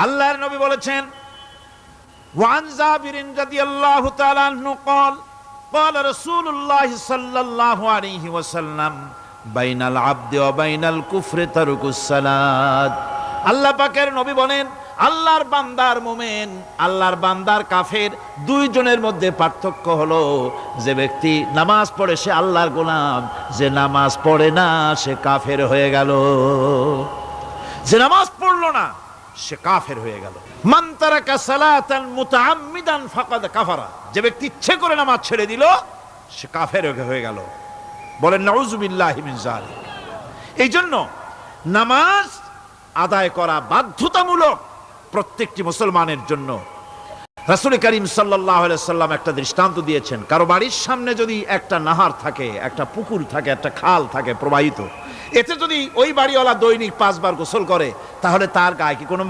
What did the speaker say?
আল্লাহর নবী বলেছেন, ওয়ান জাবিরিন রাদিয়াল্লাহু তাআলা আনহু قال قال رسول الله صلى الله عليه وسلم بين العبد وبين الكفر ترك الصلاة। আল্লাহ পাকের নবী বলেন, আল্লাহর বান্দার মুমিন, আল্লাহর বান্দার কাফের, দুইজনের মধ্যে পার্থক্য হলো যে ব্যক্তি নামাজ পড়ে সে আল্লাহর গোলাম, যে নামাজ পড়ে না সে কাফের হয়ে গেল। যে নামাজ পড়লো না সে কাফের হয়ে গেল। মান তারাকা সালাতান মুতাআম্মিদান ফাকাদ কাফারা, যে ব্যক্তি ইচ্ছে করে নামাজ ছেড়ে দিল সে কাফের হয়ে গেল। বলেন নাউযুবিল্লাহি মিন যালিক। এই জন্য নামাজ আদায় করা বাধ্যতামূলক প্রত্যেকটি মুসলমানের জন্য। রাসূল করিম সাল্লাল্লাহু আলাইহি সাল্লাম একটা দৃষ্টান্ত দিয়েছেন, কারো বাড়ির সামনে যদি একটা নাহার থাকে, একটা পুকুর থাকে, একটা খাল থাকে প্রবাহিত, এতে যদি ওই বাড়িওয়ালা দৈনিক 5 বার গোসল করে তাহলে তার গায়ে কি কোনো